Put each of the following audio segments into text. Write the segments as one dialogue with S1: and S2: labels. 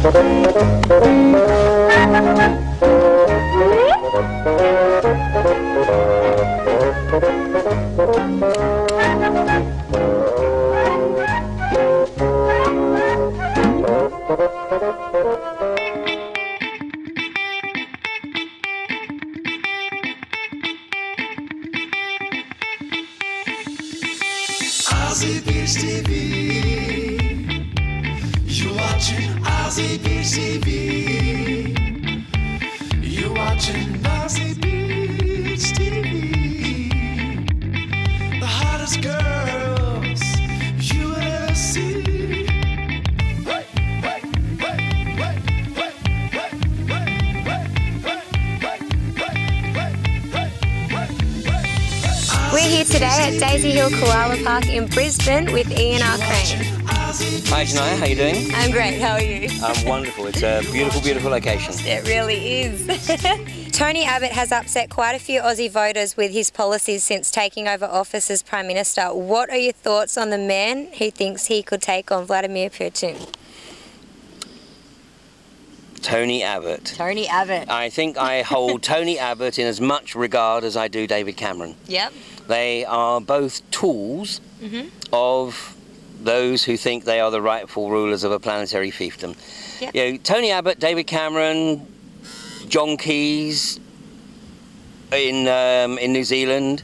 S1: Aussie Beach TV. You're watching Aussie Beach TV. You're watching Aussie Beach TV. The hottest girls you will ever see.
S2: We're here today at Daisy Hill Koala Park in Brisbane with Ian R. Crane.
S3: Hi Janaya, how you doing?
S2: I'm great, how are you?
S3: I'm wonderful. It's a beautiful, beautiful location.
S2: It really is. Tony Abbott has upset quite a few Aussie voters with his policies since taking over office as Prime Minister. What are your thoughts on the man who thinks he could take on Vladimir Putin?
S3: Tony Abbott.
S2: Tony Abbott.
S3: I think I hold Tony Abbott in as much regard as I do David Cameron.
S2: Yep.
S3: They are both tools of those who think they are the rightful rulers of a planetary fiefdom.
S2: Yep.
S3: You know, Tony Abbott, David Cameron, John Keyes in New Zealand,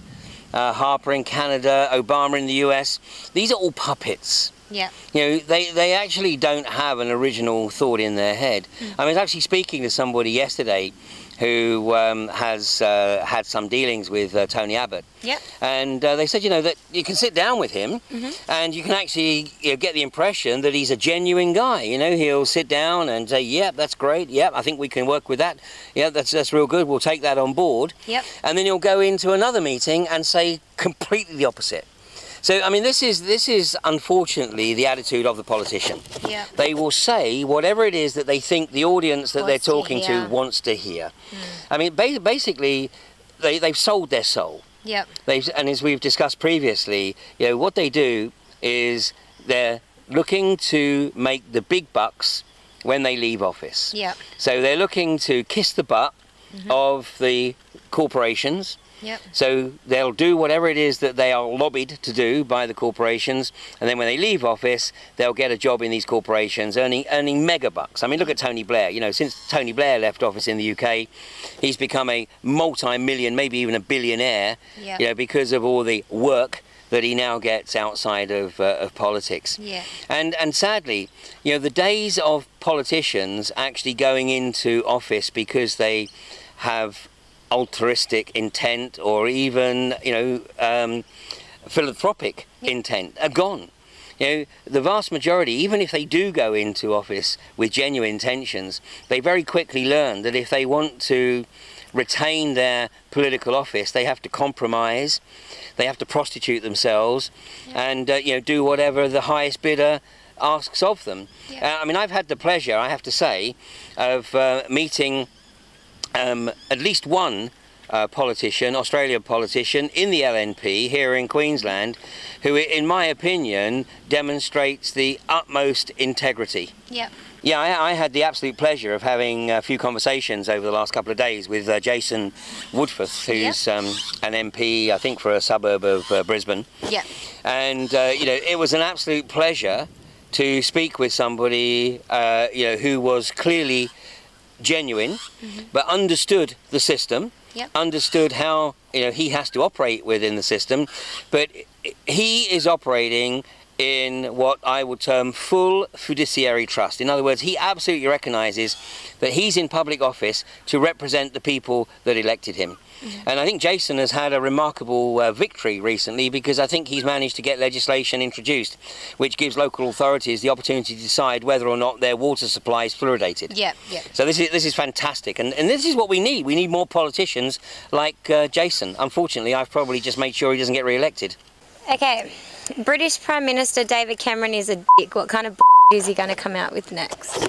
S3: Harper in Canada, Obama in the US. These are all puppets.
S2: Yeah.
S3: You know, they actually don't have an original thought in their head. I was actually speaking to somebody yesterday who has had some dealings with Tony Abbott.
S2: Yep.
S3: And they said, you know, that you can sit down with him and you can actually get the impression that he's a genuine guy. You know, he'll sit down and say, yeah, that's great. Yeah, I think we can work with that. Yeah, that's real good. We'll take that on board.
S2: Yep.
S3: And then he'll go into another meeting and say completely the opposite. So, I mean, this is unfortunately the attitude of the politician.
S2: Yeah.
S3: They will say whatever it is that they think the audience that they're talking to wants to hear. I mean, basically, they've sold their soul.
S2: Yep.
S3: And as we've discussed previously, you know, what they do is they're looking to make the big bucks when they leave office.
S2: Yep.
S3: So they're looking to kiss the butt of the corporations.
S2: Yep.
S3: So they'll do whatever it is that they are lobbied to do by the corporations, and then when they leave office, they'll get a job in these corporations, earning mega bucks. I mean, look at Tony Blair. You know, since Tony Blair left office in the UK, he's become a multi-million, maybe even a billionaire.
S2: Yep.
S3: You know, because of all the work that he now gets outside of politics.
S2: Yeah.
S3: And sadly, you know, the days of politicians actually going into office because they have altruistic intent or even, you know, philanthropic intent are gone. You know, the vast majority, even if they do go into office with genuine intentions, they very quickly learn that if they want to retain their political office, they have to compromise, they have to prostitute themselves, and you know, do whatever the highest bidder asks of them. I mean, I've had the pleasure, I have to say, of meeting at least one politician, Australian politician in the LNP here in Queensland, who in my opinion demonstrates the utmost integrity.
S2: Yep.
S3: Yeah, I had the absolute pleasure of having a few conversations over the last couple of days with Jason Woodforth, who's an MP, I think, for a suburb of Brisbane.
S2: Yeah.
S3: And you know, it was an absolute pleasure to speak with somebody you know, who was clearly genuine, but understood the system, understood how, you know, he has to operate within the system, but he is operating in what I would term full fiduciary trust. In other words, he absolutely recognises that he's in public office to represent the people that elected him. And I think Jason has had a remarkable victory recently, because I think he's managed to get legislation introduced which gives local authorities the opportunity to decide whether or not their water supply is fluoridated.
S2: Yeah, yeah.
S3: So this is fantastic, and this is what we need. We need more politicians like Jason. Unfortunately, I've probably just made sure he doesn't get re-elected.
S2: Okay, British Prime Minister David Cameron is a dick. What kind of is he going to come out with next?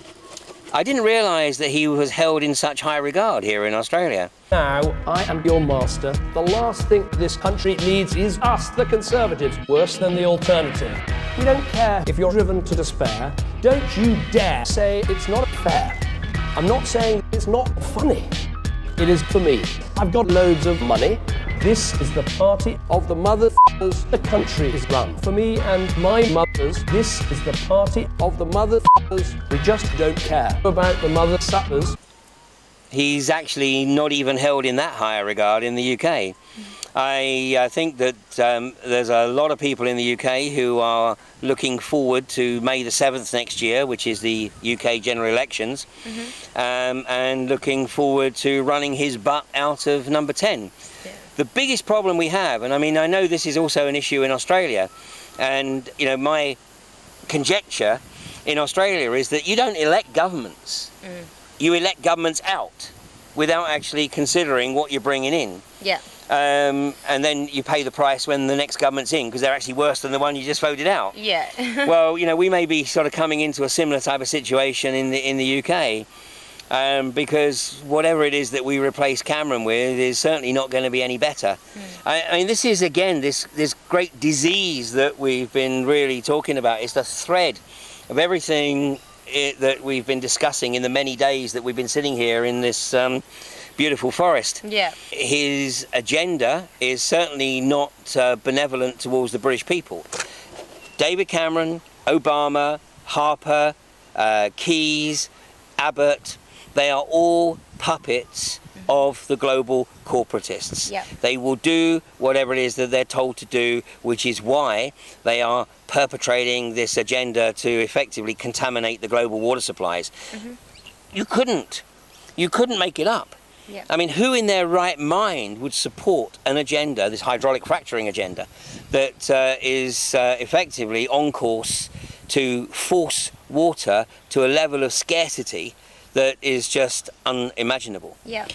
S3: I didn't realise that he was held in such high regard here in Australia.
S4: Now, I am your master. The last thing this country needs is us, the Conservatives, worse than the alternative. We don't care if you're driven to despair. Don't you dare say it's not a fair. I'm not saying it's not funny. It is for me. I've got loads of money. This is the party of the motherfuckers the country is run. For me and my mothers, this is the party of the motherfuckers. We just don't care about the mother suckers.
S3: He's actually not even held in that high a regard in the UK. I think that there's a lot of people in the UK who are looking forward to May the 7th next year, which is the UK general elections, and looking forward to running his butt out of number 10.
S2: Yeah.
S3: The biggest problem we have, and I mean, I know this is also an issue in Australia, and you know, my conjecture in Australia is that you don't elect governments. You elect governments out without actually considering what you're bringing in.
S2: Yeah.
S3: And then you pay the price when the next government's in, because they're actually worse than the one you just voted out.
S2: Yeah.
S3: Well, you know, we may be sort of coming into a similar type of situation in the UK, because whatever it is that we replace Cameron with is certainly not going to be any better. I mean, this is again this great disease that we've been really talking about. It's the thread of everything that we've been discussing in the many days that we've been sitting here in this beautiful forest.
S2: Yeah.
S3: His agenda is certainly not benevolent towards the British people. David Cameron, Obama, Harper, Keys, Abbott, they are all puppets of the global corporatists.
S2: Yep.
S3: They will do whatever it is that they're told to do, which is why they are perpetrating this agenda to effectively contaminate the global water supplies. You couldn't make it up.
S2: Yep.
S3: I mean, who in their right mind would support an agenda, this hydraulic fracturing agenda, that is effectively on course to force water to a level of scarcity that is just unimaginable?
S2: Yeah.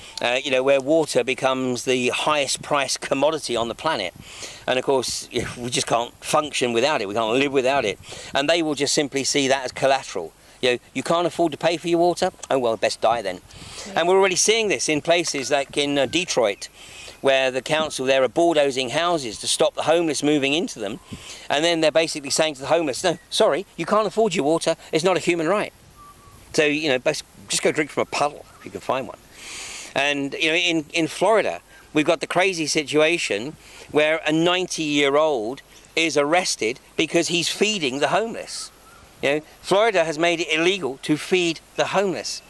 S3: You know, where water becomes the highest priced commodity on the planet. And of course, we just can't function without it. We can't live without it. And they will just simply see that as collateral. You know, you can't afford to pay for your water? Oh, well, best die then. And we're already seeing this in places like in Detroit, where the council there are bulldozing houses to stop the homeless moving into them. And then they're basically saying to the homeless, no, sorry, you can't afford your water. It's not a human right. So, you know, just go drink from a puddle if you can find one. And, you know, in Florida, we've got the crazy situation where a 90-year-old is arrested because he's feeding the homeless. You know, Florida has made it illegal to feed the homeless.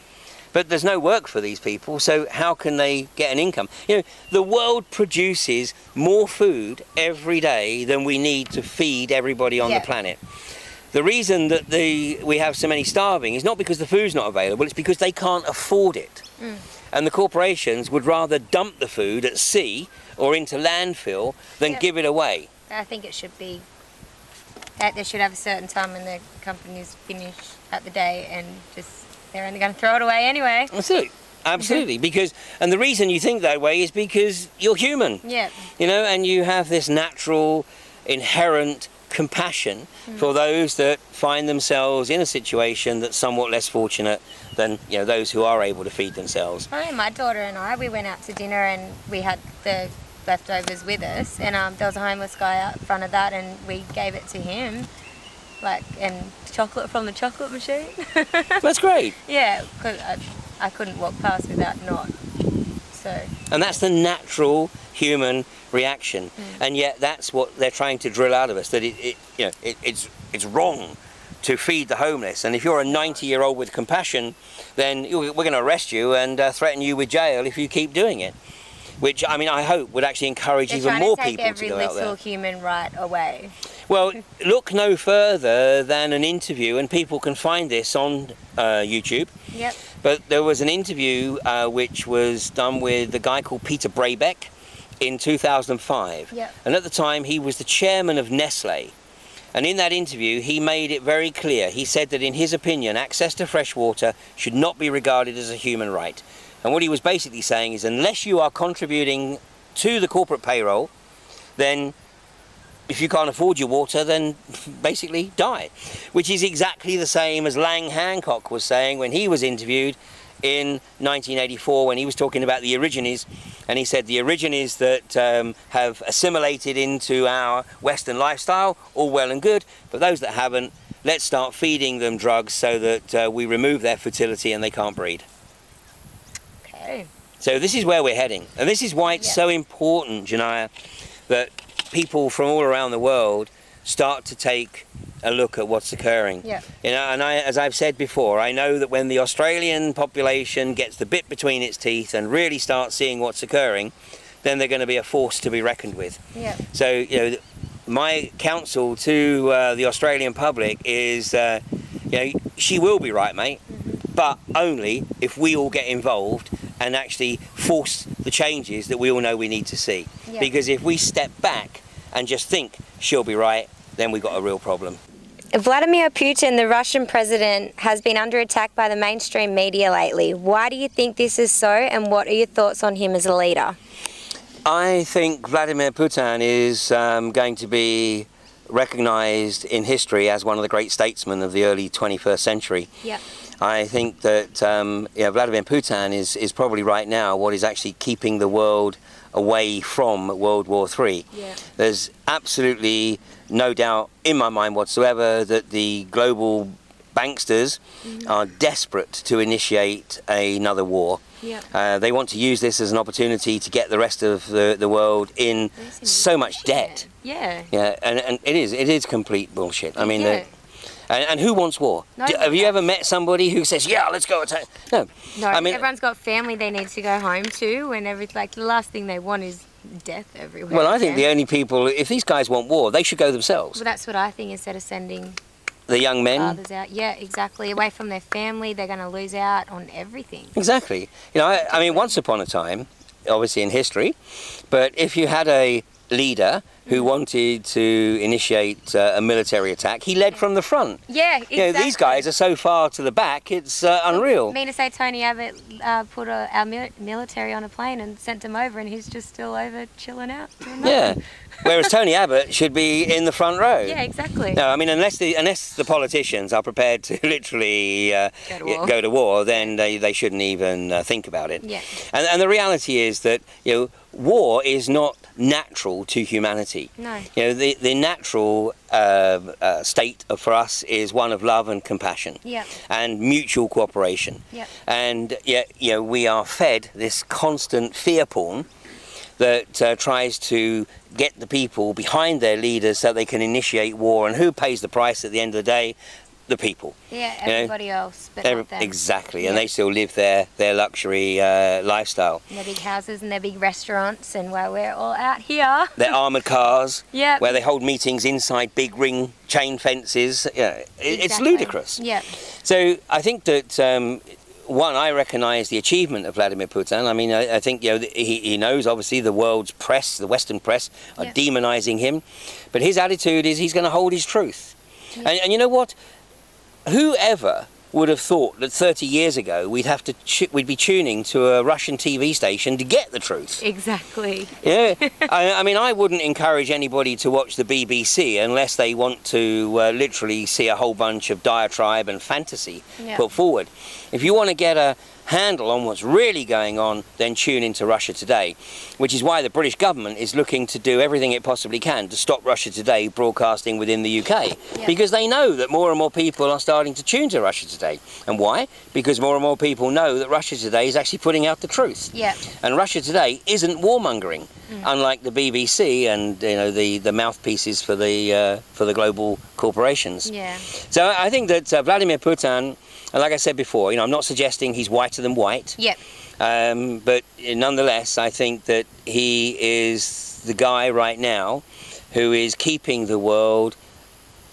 S3: But there's no work for these people, so how can they get an income? You know, the world produces more food every day than we need to feed everybody on the planet. The reason that we have so many starving is not because the food's not available, it's because they can't afford it. And the corporations would rather dump the food at sea or into landfill than give it away.
S2: I think it should be that they should have a certain time when the companies finish at the day and just they're only going to throw it away anyway.
S3: Absolutely, because, and the reason you think that way is because you're human.
S2: Yeah.
S3: You know, and you have this natural, inherent compassion for those that find themselves in a situation that's somewhat less fortunate than, you know, those who are able to feed themselves.
S2: Oh, my daughter and I, we went out to dinner and we had the leftovers with us, and there was a homeless guy out front of that, and we gave it to him, and chocolate from the chocolate machine.
S3: That's great.
S2: Yeah, because I couldn't walk past without not. So.
S3: And that's the natural human reaction, and yet that's what they're trying to drill out of us, that it's wrong to feed the homeless, and if you're a 90-year-old with compassion, then we're going to arrest you and threaten you with jail if you keep doing it. Which, I mean, I hope would actually encourage even more people to go out there.
S2: They're trying to take every little human right away.
S3: Well, look no further than an interview, and people can find this on YouTube.
S2: Yep.
S3: But there was an interview which was done with a guy called Peter Brabeck in 2005.
S2: Yep.
S3: And at the time, he was the chairman of Nestle. And in that interview, he made it very clear. He said that in his opinion, access to fresh water should not be regarded as a human right. And what he was basically saying is, unless you are contributing to the corporate payroll, then if you can't afford your water, then basically die. Which is exactly the same as Lang Hancock was saying when he was interviewed in 1984, when he was talking about the Aborigines. And he said the Aborigines that have assimilated into our Western lifestyle, all well and good, but those that haven't, let's start feeding them drugs so that we remove their fertility and they can't breed.
S2: Okay.
S3: So this is where we're heading, and this is why it's so important, Janaya, that people from all around the world start to take a look at what's occurring.
S2: Yeah.
S3: You know, and as I've said before, I know that when the Australian population gets the bit between its teeth and really starts seeing what's occurring, then they're going to be a force to be reckoned with.
S2: Yeah.
S3: So, you know, my counsel to the Australian public is, you know, she will be right, mate, but only if we all get involved and actually force the changes that we all know we need to see.
S2: Yeah.
S3: Because if we step back and just think she'll be right, then we've got a real problem.
S2: Vladimir Putin, the Russian president, has been under attack by the mainstream media lately. Why do you think this is so, and what are your thoughts on him as a leader?
S3: I think Vladimir Putin is going to be recognised in history as one of the great statesmen of the early 21st century.
S2: Yeah.
S3: I think that Vladimir Putin is probably right now what is actually keeping the world away from World War III.
S2: Yeah.
S3: There's absolutely no doubt in my mind whatsoever that the global banksters are desperate to initiate another war.
S2: Yeah.
S3: They want to use this as an opportunity to get the rest of the world in so much debt.
S2: Yeah.
S3: Yeah, and it is complete bullshit. I mean,
S2: Yeah.
S3: and who wants war?
S2: Nobody
S3: Have you
S2: does.
S3: ever met somebody who says, yeah, let's go attack? No.
S2: No,
S3: I mean,
S2: everyone's got family they need to go home to, and like the last thing they want is death everywhere.
S3: well, I think the
S2: again.
S3: only people, if these guys want war, they should go themselves.
S2: Well, that's what I think. Instead of sending
S3: The young men.
S2: fathers out, yeah, exactly, away from their family, they're going to lose out on everything.
S3: Exactly. You know, I mean, once upon a time, obviously in history, but if you had a leader who wanted to initiate a military attack, he led from the front.
S2: Yeah, exactly.
S3: You know, these guys are so far to the back, it's unreal.
S2: I mean to say Tony Abbott put our military on a plane and sent them over, and he's just still over chilling out. doing nothing.
S3: Yeah. Whereas Tony Abbott should be in the front row.
S2: Yeah, exactly.
S3: No, I mean, unless the politicians are prepared to literally
S2: Go to war.
S3: then they shouldn't even think about it.
S2: Yeah.
S3: And the reality is that, you know, war is not natural to humanity.
S2: No.
S3: You know, the natural state for us is one of love and compassion.
S2: Yeah.
S3: And mutual cooperation.
S2: Yeah.
S3: And yet, you know, we are fed this constant fear porn that tries to get the people behind their leaders so they can initiate war. And who pays the price at the end of the day? The people.
S2: Yeah,
S3: You know,
S2: everybody else, but not them.
S3: Exactly, and
S2: Yeah.
S3: they still live their luxury lifestyle.
S2: And their big houses and their big restaurants, and while we're all out here.
S3: Their armoured cars,
S2: Yeah.
S3: where they hold meetings inside big ring chain fences. Yeah, it's
S2: Exactly.
S3: ludicrous.
S2: Yeah.
S3: So I think that one, I recognise the achievement of Vladimir Putin. I mean, I think, you know, he knows obviously the world's press, the Western press, are
S2: Yeah.
S3: demonising him, but his attitude is he's going to hold his truth. And you know what? Whoever would have thought that 30 years ago we'd be tuning to a Russian TV station to get the truth?
S2: Exactly.
S3: Yeah, I mean, I wouldn't encourage anybody to watch the BBC unless they want to literally see a whole bunch of diatribe and fantasy
S2: Yeah.
S3: put forward. If you want to get a handle on what's really going on, then tune into Russia Today, which is why the British government is looking to do everything it possibly can to stop Russia Today broadcasting within the UK,
S2: Yeah.
S3: because they know that more and more people are starting to tune to Russia Today. And why? Because more and more people know that Russia Today is actually putting out the truth.
S2: Yeah.
S3: And Russia Today isn't warmongering, unlike the BBC and, you know, the mouthpieces for the global corporations.
S2: Yeah.
S3: So I think that Vladimir Putin, and like I said before, you know, I'm not suggesting he's whiter than white,
S2: Yep.
S3: but nonetheless, I think that he is the guy right now who is keeping the world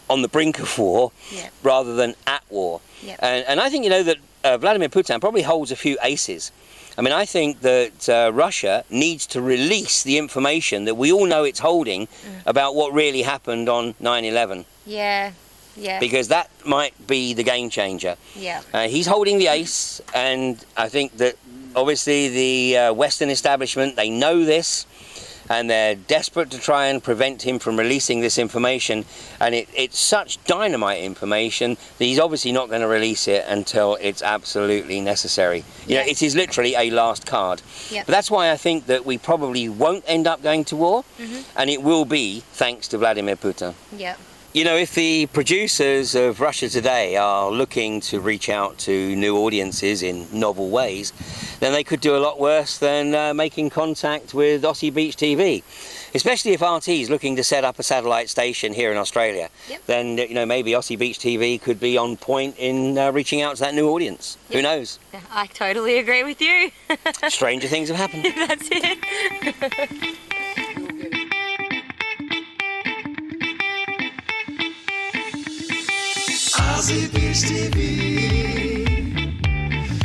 S3: on the brink of war
S2: Yeah.
S3: rather than at war.
S2: Yep.
S3: And I think, you know, that Vladimir Putin probably holds a few aces. I mean, I think that Russia needs to release the information that we all know it's holding about what really happened on 9/11.
S2: Yeah. Yeah.
S3: Because that might be the game changer.
S2: Yeah.
S3: He's holding the ace, and I think that obviously the Western establishment, they know this, and they're desperate to try and prevent him from releasing this information, and it's such dynamite information that he's obviously not going to release it until it's absolutely necessary. You know,
S2: Yeah.
S3: it is literally a last card.
S2: Yep.
S3: But that's why I think that we probably won't end up going to war, and it will be thanks to Vladimir Putin.
S2: Yep.
S3: You know, if the producers of Russia Today are looking to reach out to new audiences in novel ways, then they could do a lot worse than making contact with Aussie Beach TV. Especially if RT is looking to set up a satellite station here in Australia, then you know, maybe Aussie Beach TV could be on point in reaching out to that new audience. Who knows?
S2: I totally agree with you.
S3: Stranger things have happened.
S2: That's it.
S1: Aussie Beach TV.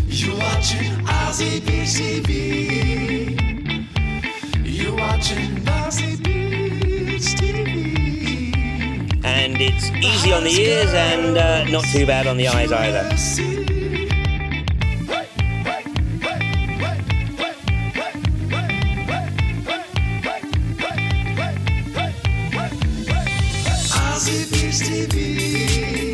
S1: You watching Aussie Beach TV. You watching Aussie Beach TV.
S3: And it's easy on the ears and not too bad on the eyes either.
S1: Aussie Beach TV.